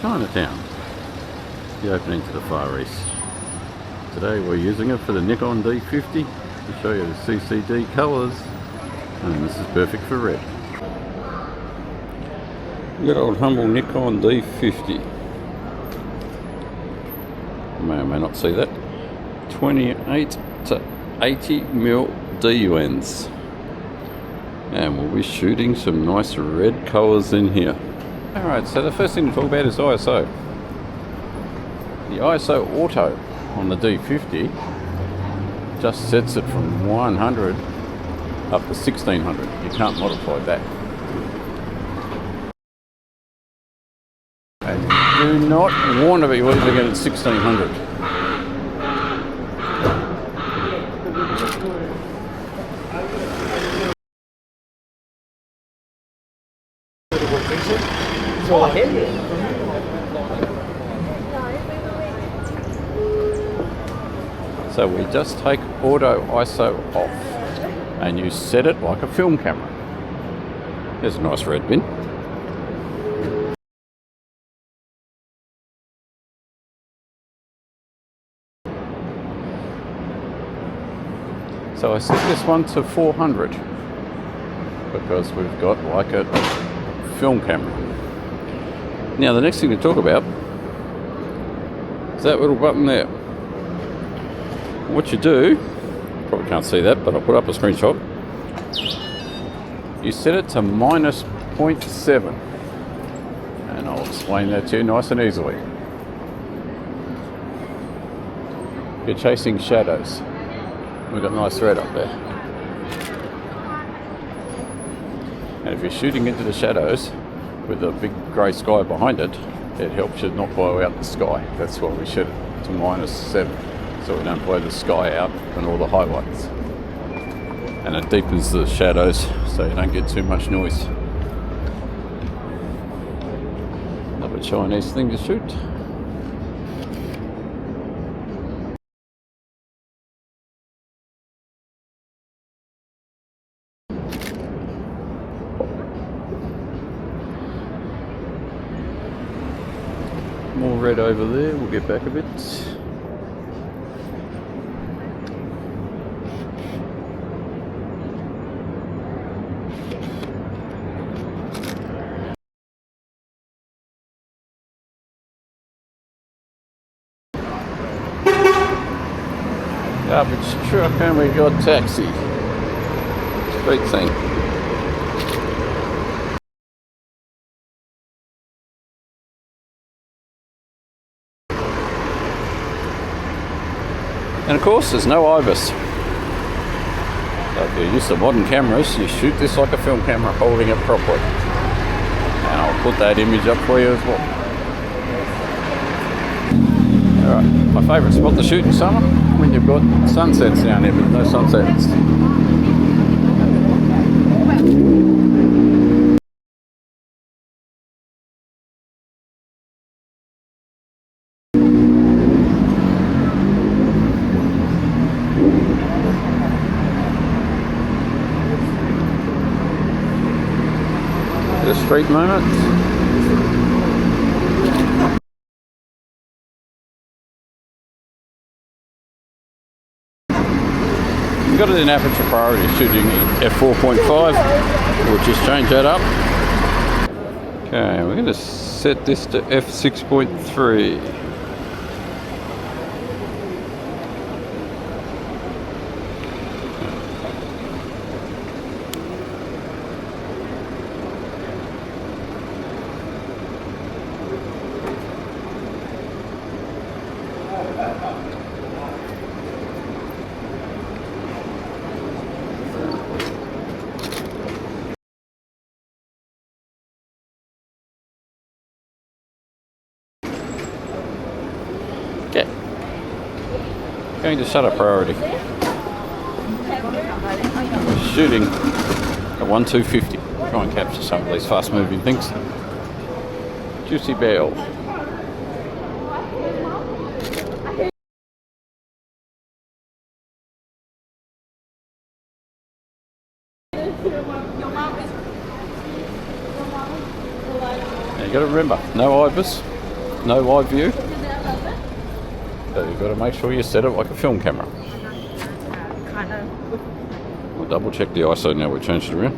Chinatown, the opening to the Far East. Today we're using it for the Nikon D50 to show you the CCD colours, and this is perfect for red. Good old humble Nikon D50. You may or may not see that. 28 to 80mm DUNs. And we'll be shooting some nice red colours in here. Alright, so the first thing to talk about is ISO. The ISO Auto on the D50 just sets it from 100 up to 1600. You can't modify that. And you do not want to be leaving it at 1600. So we just take auto ISO off and you set it like a film camera. There's a nice red bin. So I set this one to 400 because we've got like a film camera. Now the next thing to talk about is that little button there. What you do, probably can't see that, but I'll put up a screenshot. You set it to minus 0.7, and I'll explain that to you nice and easily. You're chasing shadows. We've got nice red up there. And if you're shooting into the shadows with a big grey sky behind it, it helps you not blow out the sky. That's why we set it to minus 7. So we don't blow the sky out and all the highlights. And it deepens the shadows so you don't get too much noise. Another Chinese thing to shoot. More red over there, we'll get back a bit. Garbage truck, and we got taxi. Street thing. And of course there's no IBIS. So if you use the modern cameras, you shoot this like a film camera holding it properly. And I'll put that image up for you as well. Alright, my favourite spot to shoot in summer, when you've got sunsets down here, but no sunsets. The street moment. Got it in Aperture priority, shooting f4.5. We'll just change that up. Okay, we're going to set this to f6.3. Okay, going to shutter priority. Shooting at 1:250. Try and capture some of these fast moving things. Juicy Bell. Now you got to remember, no IBIS, no live view. So you've got to make sure you set it like a film camera. Kind of. We'll double check the ISO now we changed it around.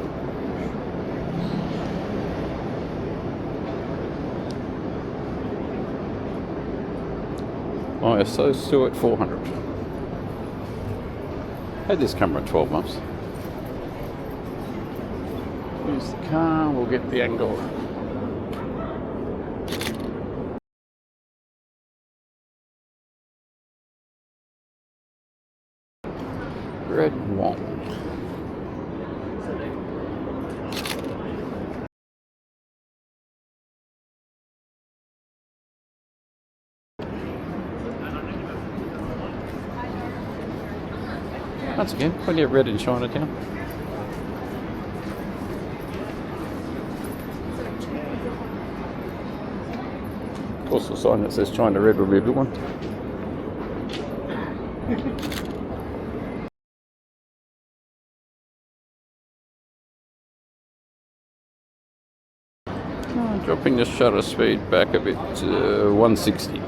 ISO still at 400. Had this camera 12 months. Here's the car, we'll get the angle. Red one. Once again, plenty of red in Chinatown. Of course, the sign that says China Red will be a good one. Dropping the shutter speed back a bit to 160.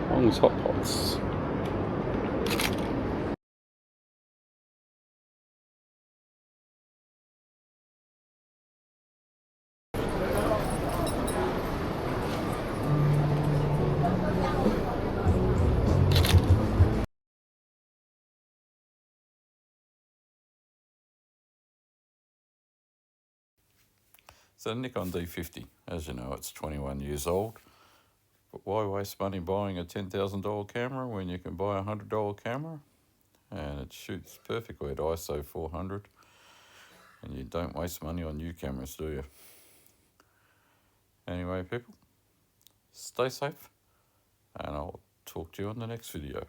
Long's Hot Pots. So Nikon D50, as you know, it's 21 years old. But why waste money buying a $10,000 camera when you can buy a $100 camera? And it shoots perfectly at ISO 400. And you don't waste money on new cameras, do you? Anyway, people, stay safe, and I'll talk to you on the next video.